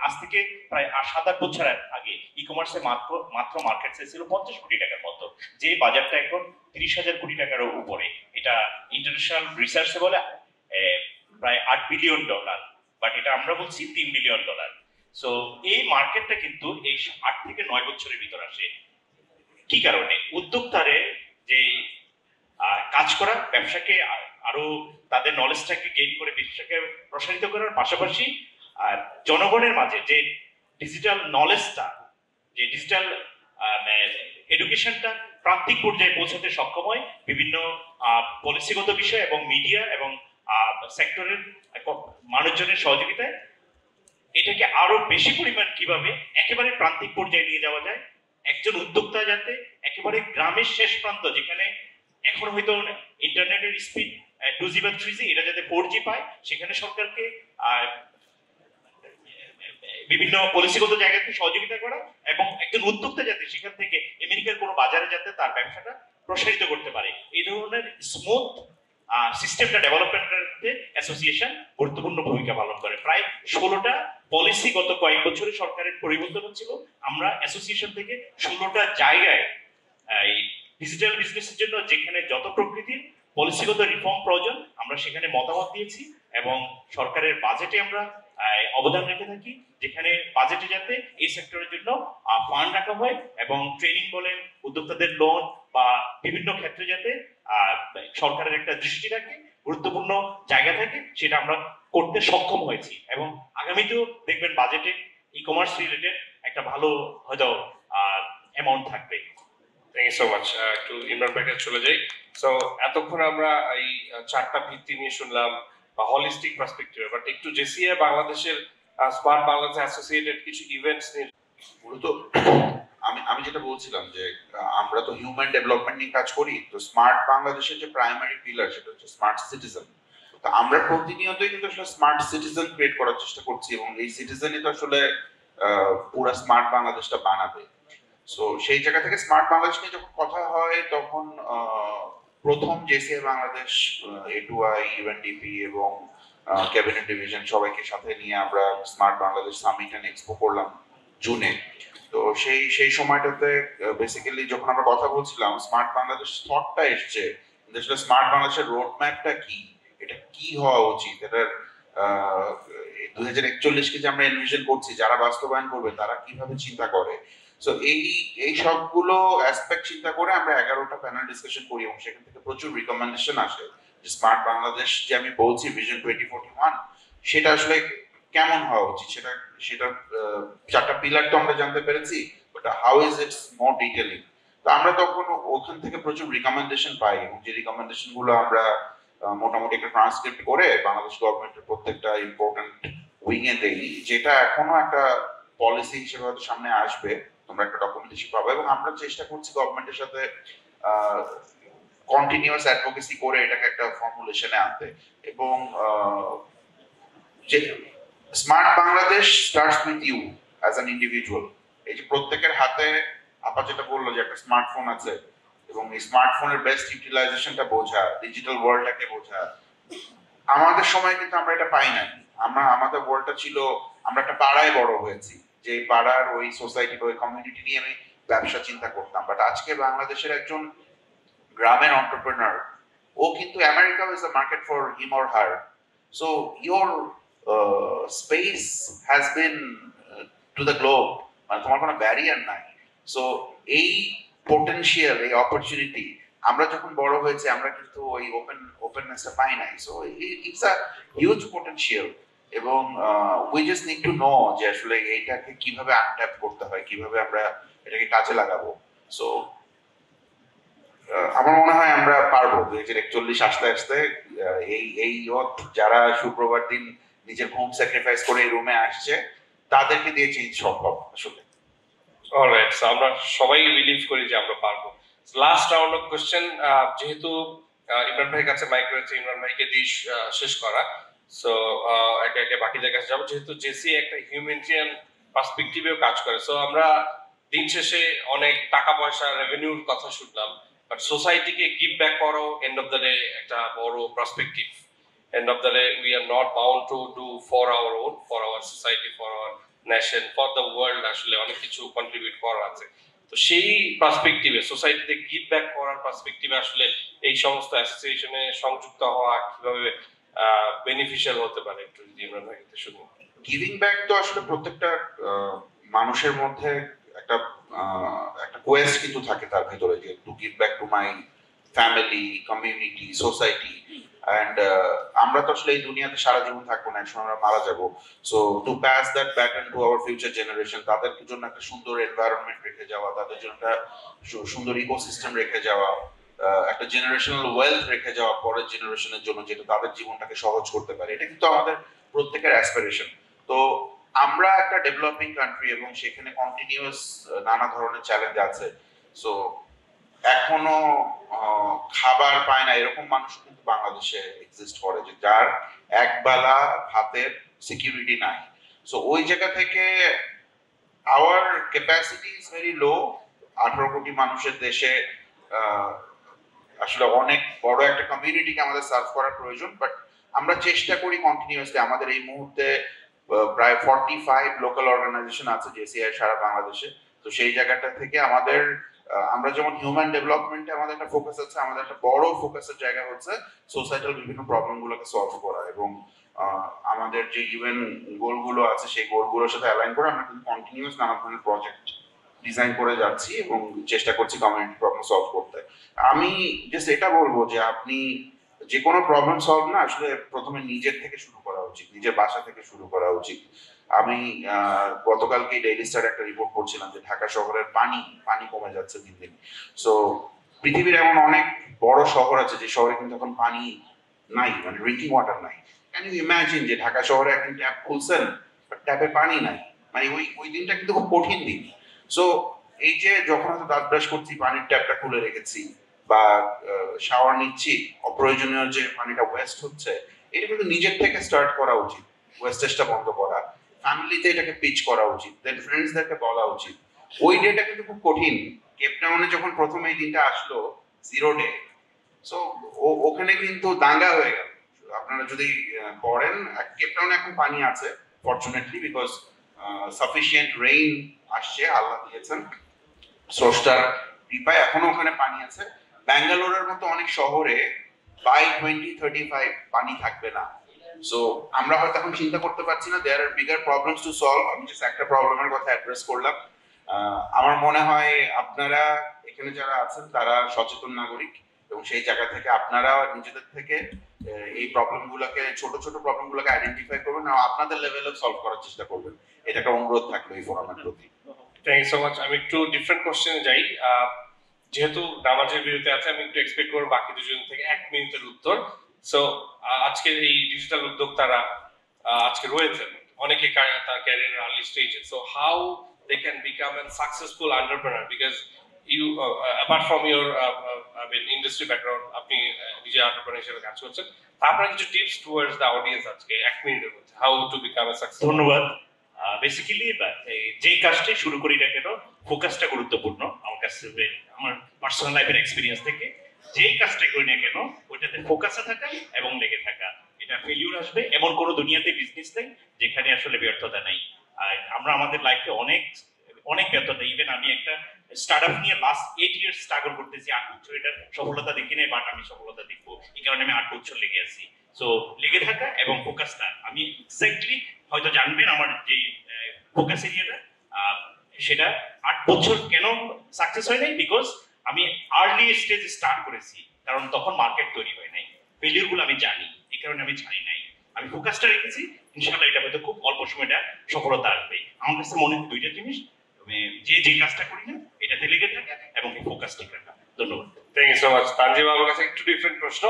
আজ থেকে প্রায় 7-8 বছর আগে ই কমার্সে মাত্র মার্কেট সাইজ ছিল 50 কোটি টাকার মতো, যে বাজারটা এখন 30,000 কোটি টাকারও উপরে। এটা ইন্টারন্যাশনাল রিসার্চে বলে প্রায় $8 বিলিয়ন, বাট এটা আমরা বলছি $3 বিলিয়ন। সো এই মার্কেটটা কিন্তু এই 8 থেকে 9 বছরের ভিতর আসে। কি কারণে? উদ্যোক্তারে যে কাজ করা, ব্যবসাকে আরো তাদের নলেজটাকে গেইন করে ব্যবসাকে প্রসারিত করার পাশাপাশি জনগণের মাঝে যে ডিজিটাল নলেজটা, যে ডিজিটাল এডুকেশনটা প্রান্তিক পর্যায়ে পৌঁছাতে সক্ষম হয় বিভিন্ন পলিসিগত বিষয় এবং মিডিয়া এবং সেক্টরের মানুষজনের সহযোগিতায়। এটাকে আরো বেশি পরিমাণ কিভাবে একেবারে প্রান্তিক পর্যায়ে নিয়ে যাওয়া যায়, একজন উদ্যোক্তা যাতে একেবারে গ্রামের শেষ প্রান্ত যেখানে এখন হয়তো ইন্টারনেটের স্পিড 2G বা 3G এটা যাতে 4G পায়, সেখানে সরকারকে বিভিন্ন পলিসিগত জায়গা থেকে সহযোগিতা করা এবং একজন উদ্যোক্তা যাতে সেখান থেকে আমেরিকার কোনো বাজারে যাতে তার ব্যবসাটা প্রসারিত করতে পারে, এই ধরনের স্মুথ সিস্টেমটা ডেভেলপমেন্ট করতে অ্যাসোসিয়েশন গুরুত্বপূর্ণ ভূমিকা পালন করে। প্রায় 16টা পলিসি গত কয়েক বছরে সরকারের পরিবর্তন হচ্ছিল। আমরা অ্যাসোসিয়েশন থেকে 16টা জায়গায় এই ডিজিটাল বিজনেসের জন্য যেখানে যত প্রকৃতির পলিসিগত রিফর্ম প্রয়োজন আমরা সেখানে মতামত দিয়েছি এবং সরকারের বাজেটে আমরা অবদান রেখে থাকি, যেখানে বাজেটে যাতে এই সেক্টরের জন্য ফান্ড রাখা হয় এবং ট্রেনিং বলেন, উদ্যোক্তাদের লোন বা বিভিন্ন ক্ষেত্রে যাতে সরকারের একটা দৃষ্টি থাকে, গুরুত্বপূর্ণ জায়গা থাকে, সেটা আমরা করতে সক্ষম হয়েছি এবং আগামীতেও দেখবেন বাজেটে ই কমার্স রিলেটেড একটা ভালো হয়তো অ্যামাউন্ট থাকবে। Thank you so much. একটু ইমরান ভাইকে চলে যাই। সো এতক্ষণ আমরা এই 4টা ভিত্তি নিয়ে শুনলাম বা হলিস্টিক পার্সপেক্টিভে, বাট একটু জেসিআই বাংলাদেশের স্মার্ট বাংলাদেশ অ্যাসোসিয়েটেড কিছু ইভেন্টস নিয়ে মূলত আমি যেটা বলছিলাম যে আমরা তো হিউম্যান ডেভেলপমেন্ট নিয়ে কাজ করি, তো স্মার্ট বাংলাদেশের যে প্রাইমারি পিলার সেটা হচ্ছে স্মার্ট সিটিজেন। তো আমরা প্রতিনিয়তই কিন্তু আসলে স্মার্ট সিটিজেন ক্রিয়েট করার চেষ্টা করছি এবং এই সিটিজেনই তো আসলে পুরো স্মার্ট বাংলাদেশটা বানাবে। সো সেই জায়গা থেকে স্মার্ট বাংলাদেশ নিয়ে যখন কথা হয় তখন প্রথম জেসিআই বাংলাদেশ, A2I, UNDP এবং ক্যাবিনেট ডিভিশন সবাইকে সাথে নিয়ে আমরা smart Bangladesh summit and expo করলাম জুনে। তো সেই সময়টাতে বেসিক্যালি যখন আমরা কথা বলছিলাম স্মার্ট বাংলাদেশ থটটা এসছে, আসলে স্মার্ট বাংলাদেশের রোড ম্যাপটা কি, এটা কি হওয়া উচিত, এটার 2041কে যে আমরা এনভিশন করছি যারা বাস্তবায়ন করবে তারা কিভাবে চিন্তা করে। সো এই সবগুলো অ্যাসপেক্ট চিন্তা করে আমরা 11টা প্যানেল ডিসকাশন করি এবং সেখান থেকে প্রচুর রিকমেন্ডেশন আসে যে স্মার্ট বাংলাদেশ যে আমি বলছি ভিশন 2041 সেটা আসলে কেমন হওয়া উচিত, সেটা 4টা পিলার তো আমরা জানতে পেরেছি, but how is it's more detailing. তো আমরা তখন ওখান থেকে প্রচুর রিকমেন্ডেশন পাই এবং যে রিকমেন্ডেশন গুলো আমরা মোটামুটি একটা ট্রান্সক্রিপ্ট করে বাংলাদেশ গভর্নমেন্টের প্রত্যেকটা ইম্পর্টেন্ট উইং এ দেই, যেটা এখনো একটা পলিসি হিসেবে হয়তো সামনে আসবে, তোমরা একটা ডকুমেন্ট হিসেবে পাবে এবং আমরা চেষ্টা করছি গভর্নমেন্টের সাথে কন্টিনিউয়াস অ্যাডভোকেসি করে এটাকে একটা ফর্মুলেশনে আনতে। এবং যে smart Bangladesh starts with you as an individual. এই যে প্রত্যেকের হাতে আপা যেটা বললো যে একটা স্মার্টফোন আছে এবং এই স্মার্টফোনের বেস্ট ইউটিলাইজেশনটা বোঝা, ডিজিটাল ওয়ার্ল্ডটাকে বোঝা, আমাদের সময় কিন্তু আমরা এটা পাই নাই। আমাদের ওয়ার্ল্ডটা ছিল, আমরা একটা পাড়ায় বড় হয়েছি, যে পাড়ার ওই সোসাইটি ওই কমিউনিটি নিয়ে আমি ব্যবসা চিন্তা করতাম। বাট আজকে বাংলাদেশের একজন গ্রামের এন্টারপ্রেনার, ও কিন্তু America is a market for him or her. So your space has been to the globe, মানে তোমার কোনো ব্যারিয়ার নাই। সো এই পোটেনশিয়াল, এই অপরচুনিটি আমরা যখন বড় হয়েছে আমরা কিন্তু ওই ওপেননেসটা পাই নাই। So it's a huge potential এবং we just need to know যে আসলে এইটাকে কিভাবে আনট্যাপ করতে হয়, কিভাবে আমরা এটাকে কাজে লাগাবো। সো আমার মনে হয় আমরা পারবো 2041 আসতে আসতে এই যারা শুক্রবার দিন নিজের হোম স্যাক্রিফাইস করে এই রুমে আসছে তাদেরকে দিয়ে চেঞ্জ সম্ভব আসলে। অলরাইট, সো আমরা সবাই বিলিভ করি যে আমরা পারবো। লাস্ট রাউন্ড অফ কোশ্চেন, যেহেতু ইমরান ভাইয়ের কাছে মাইক রয়েছে, ইমরান ভাইকে দিয়ে শেষ করা। সো একে একে বাকিদের কাছে যাবো। যেহেতু জেসি একটা হিউম্যানিটেরিয়ান পার্সপেক্টিভেও কাজ করে, সো আমরা দিন শেষে অনেক টাকা পয়সা রেভিনিউর কথা শুনলাম, বাট সোসাইটিকে গিভ ব্যাক করো এন্ড অফ দ্য ডে একটা বড় perspective. End of the day we are not bound to do for our own, for our society, for our nation, for the world, আসলে অনেক কিছু কন্ট্রিবিউট করা আছে। তো সেই পার্সপেক্টিভে সোসাইটিতে গিভ ব্যাক করার পার্সপেক্টিভে আসলে এই সমস্ত অ্যাসোসিয়েশনে সংযুক্ত হওয়া কিভাবে বেনিফিশিয়াল হতে পারে একটু যদি ইমরান ভাই থেকে শুনি। গিভিং ব্যাক তো আসলে প্রত্যেকটা মানুষের মধ্যে একটা কোয়েস্ট কিন্তু থাকে তার ভেতরে, যে to give back to my family, community, society. And আমরা তো আসলে এই দুনিয়াতে সারা জীবন থাকবো না, একসময় আমরা মারা যাবো। So to pass that back to our future generation, তাদের জন্য একটা সুন্দর এনভায়রনমেন্ট রেখে যাওয়া, তাদের জন্য একটা সুন্দর ইকোসিস্টেম রেখে যাওয়া, একটা জেনারেশনাল ওয়েলথ রেখে যাওয়া পরের জেনারেশনের জন্য, যেটা তাদের জীবনটাকে সহজ করতে পারে, এটা কিন্তু আমাদের প্রত্যেকের অ্যাসপিরেশন। তো আমরা একটা ডেভেলপিং কান্ট্রি এবং সেখানে কন্টিনিউয়াস নানা ধরনের চ্যালেঞ্জ আছে। সো এখনো খাবার পায় না এরকম মানুষ কিন্তু বাংলাদেশে এক্সিস্ট করে, যে যার একবেলা ভাতের সিকিউরিটি নাই। সো ওই জায়গা থেকে our capacity is very low. 18 কোটি মানুষের দেশে আসলে অনেক বড় একটা কমিউনিটিকে আমাদের সার্ভ করার প্রয়োজন, বাট আমরা চেষ্টা করি কন্টিনিউয়াসলি। আমাদের এই মুহূর্তে প্রায় 45 লোকাল অর্গানাইজেশন আছে জেসিআই সারা বাংলাদেশে। তো সেই জায়গাটা থেকে আমাদের আমরা যেমন হিউম্যান ডেভেলপমেন্টে আমাদের একটা ফোকাস আছে, আমাদের একটা বড় ফোকাসের জায়গা হচ্ছে সোসাইটাল বিভিন্ন প্রবলেমগুলোকে সলভ করা, এবং আমাদের যে ইভেন গোলগুলো আছে সেই গোলগুলোর সাথে অ্যালাইন করে আমরা কিন্তু কন্টিনিউয়াস নানা ধরনের প্রজেক্ট ডিজাইন করে যাচ্ছি এবং চেষ্টা করছি কমিউনিটি প্রবলেম সলভ করতে। আমি জাস্ট এটা বলবো যে আপনি যে কোনো প্রবলেম সলভ না আসলে প্রথমে নিজের থেকে শুরু করা উচিত, নিজের বাসা থেকে শুরু করা উচিত। আমি গতকালকে ডেইলি স্টার একটা রিপোর্ট করছিলাম যে ঢাকা শহরের পানি কমে যাচ্ছে দিন দিন। সো পৃথিবীর এমন অনেক বড় শহর আছে যে শহরে কিন্তু এখন পানি নাই, মানে ড্রিঙ্কিং ওয়াটার নাই। ক্যান ইউ ইমাজিন যে ঢাকা শহরে এখন ট্যাপ খুলছেন বাট ট্যাপে পানি নাই, মানে ওই দিনটা কিন্তু খুব কঠিন দিন। সো এই যে যখন হয়তো দাঁত ব্রাশ করছি পানির ট্যাপটা খুলে রেখেছি বা শাওয়ার নিচ্ছি, অপ্রয়োজনীয় যে পানিটা ওয়েস্ট হচ্ছে, এটা কিন্তু নিজের থেকে স্টার্ট করা উচিত। ওয়েস্টেজটা বন্ধ করা, ফ্যামিলিতে এটাকে পিচ করা উচিত, দেন ফ্রেন্ডসদেরকে বলা উচিত। ওই ডেটা কিন্তু খুব কঠিন। কেপটাউনে যখন প্রথম এই দিনটা আসলো 0 ডে, সো ওখানে কিন্তু দাঙ্গা হয়ে গেল। আপনারা যদি পড়েন, কেপটাউনে এখন পানি আছে ফরচুনেটলি, বিকজ সাফিসিয়েন্ট রেইন আসছে, আল্লাহ দিয়েছেন, স্রষ্টার কৃপায় এখনো ওখানে পানি আছে। ব্যাঙ্গালোরের মতো অনেক শহরে বাই 2035 পানি থাকবে না। সো আমরা হয়তো এখন চিন্তা করতে পারছি না, দেয়ার আর বিগার প্রবলেমস টু সলভ। আমি জাস্ট একটা প্রবলেমের কথা অ্যাড্রেস করলাম। আমার মনে হয় আপনারা এখানে যারা আছেন তারা সচেতন নাগরিক, এবং সেই জায়গা থেকে আপনারা নিজেদের থেকে এই প্রবলেমগুলোকে, ছোট ছোট প্রবলেমগুলোকে আইডেন্টিফাই করবেন এবং আপনাদের লেভেলে সলভ করার চেষ্টা করবেন। এটা একটা অনুরোধ থাকলো এই ফোরামের প্রতি। Thank you so much. আমি একটু ডিফারেন্ট কোশ্চেনে যাই। যেহেতু নামাজের বিরতি আছে, আমি একটু এক্সপেক্ট করবো বাকি দুজন থেকে 1 মিনিটের উত্তর। সো আজকের এই ডিজিটাল উদ্যোক্তারা আজকে রয়েছেন, অনেকে তার ক্যারিয়ারের early stage. So how they can become an successful entrepreneur, because you apart from your industry background, আপনি নিজে এন্টারপ্রেনার হিসেবে কাজ করছেন। তারপরে কিছু টিপস টুয়ার্ডস দ্য অডিয়েন্স আজকে 1 মিনিটের মধ্যে, how to become a successful. ধন্যবাদ। বেসিক্যালি যেই কাজটাই শুরু করি না কেন, ফোকাসটা গুরুত্বপূর্ণ। আমার কাছে, আমার পার্সোনাল লাইফের এক্সপিরিয়েন্স থেকে, যেই কাজটা করি না কেন ওইটাতে ফোকাসে থাকা এবং লেগে থাকা। এটা ফেলিউর আসবে এমন কোনো দুনিয়াতে বিজনেস নেই যেখানে আসলে ব্যর্থতা নেই। আর আমরা আমাদের লাইফে অনেক ব্যর্থতা, ইভেন আমি একটা স্টার্টআপ নিয়ে লাস্ট 8 ইয়ার্স স্ট্রাগল করতেছি। 8 বছর এটার সফলতা দেখি নাই, বাট আমি সফলতা দেখবো, এই কারণে আমি 8 বছর লেগে আছি। সো লেগে থাকা এবং ফোকাসটা, আমি এক্স্যাক্টলি হয়তো জানবেন আমার যে ফোকাস এরিয়াটা, সেটা 8 বছর কেন সাকসেস হয় নাই, বিকজ আমি আর্লি স্টেজে স্টার্ট করেছি, কারণ তখন মার্কেট তৈরি হয় নাই। ফেলিউর গুলো আমি জানি, এই কারণে আমি জানি নাই। আমি ফোকাসটা রেখেছি, ইনশাআল্লাহ এটা হয়তো খুব অল্প সময়টা সফলতা আসবে। আমার কাছে মনে হয় 2টা জিনিস, যে কাজটা করি না এটাতে লেগে থাকা এবং ফোকাস ঠিক রাখা। ধন্যবাদ। Thank you so much. Tanjim আমার কাছে একটু ডিফারেন্ট প্রশ্ন।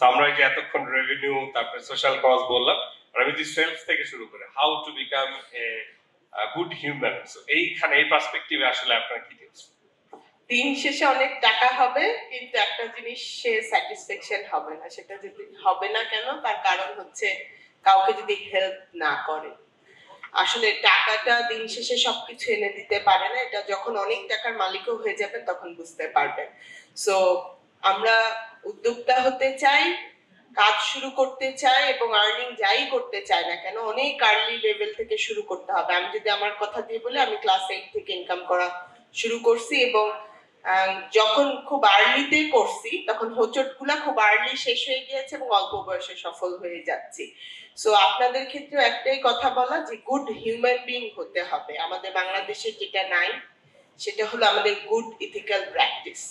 আমরা যে এতক্ষণ রেভিনিউ, তারপরে সোশ্যাল কজ বললাম, আমি যদি সেলস থেকে শুরু করে how to become a good human, এইখানে এই পার্সপেক্টিভে আসলে আপনার কি টিপস? দিন শেষে অনেক টাকা হবে, কিন্তু একটা জিনিস সে স্যাটিসফ্যাকশন হবে না। সেটা যদি হবে না কেন, তার কারণ হচ্ছে কাউকে যদি হেল্প না করে। আসলে টাকাটা দিন শেষে সবকিছু এনে দিতে পারে না, এটা যখন অনেক টাকার মালিকও হয়ে যাবেন তখন বুঝতে পারবেন। সো আমরা উদ্যোক্তা হতে চাই, কাজ শুরু করতে চাই এবং আর্নিং যাই করতে চাই না কেন, অনেক আর্লি লেভেল থেকে শুরু করতে হবে। আমি যদি আমার কথা দিয়ে বলি, আমি ক্লাস 8 থেকে ইনকাম করা শুরু করছি, এবং যখন খুব আর্লিতে করছি তখন হোঁচটগুলা খুব আর্লি শেষ হয়ে গিয়েছে এবং অল্প বয়সে সফল হয়ে যাচ্ছি। সো আপনাদের ক্ষেত্রে একটাই কথা বলা, যে গুড হিউম্যান বিং হতে হবে। আমাদের বাংলাদেশে যেটা নাই সেটা হলো আমাদের গুড ইথিক্যাল প্র্যাকটিস।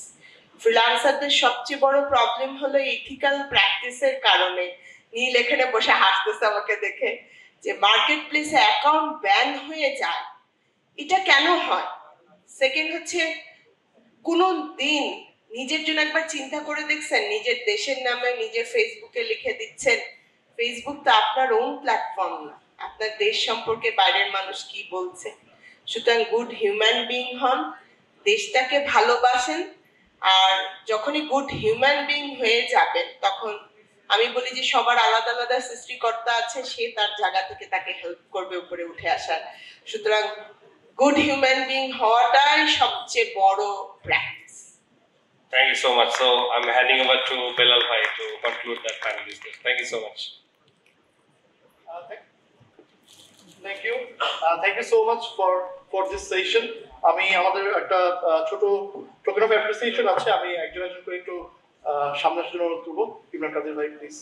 ফ্রিল্যান্সারদের সবচেয়ে বড় প্রবলেম হলো ইথিক্যাল প্র্যাকটিসের কারণে। নীল এখানে বসে হাসতেছে আমাকে দেখে, যে মার্কেট প্লেসে অ্যাকাউন্ট ব্যান হয়ে যায়, এটা কেন হয়? সেকেন্ড হচ্ছে, কোনো দিন নিজের জন্য একবার চিন্তা করে দেখছেন, নিজের দেশের নামে নিজের ফেসবুকে লিখে দিচ্ছেন? ফেসবুক তো আপনার ওন প্ল্যাটফর্ম না, আপনার দেশ সম্পর্কে বাইরের মানুষ কি বলছে। সুতরাং গুড হিউম্যান বিং হন, দেশটাকে ভালোবাসেন, আর যখনই গুড হিউম্যান বিং হয়ে যাবেন তখন আমি বলি যে সবার আলাদা আলাদা সৃষ্টিকর্তা আছে, সে তার জায়গা থেকে তাকে হেল্প করবে উপরে উঠে আসার। সুতরাং গুড হিউম্যান বিং হওয়াটাই সবচেয়ে বড় practice. Thank you so much. So I'm handing over to Belal Bhai to conclude that panel discussion. Thank you so much. Thank you. Thank you so much for this session. আমি আমাদের একটা ছোট token of appreciation আছে, আমি একজন একজন করে একটু সামনে আসার জন্য অনুরোধ করবো। ইমরান কাদের ভাই প্লিজ।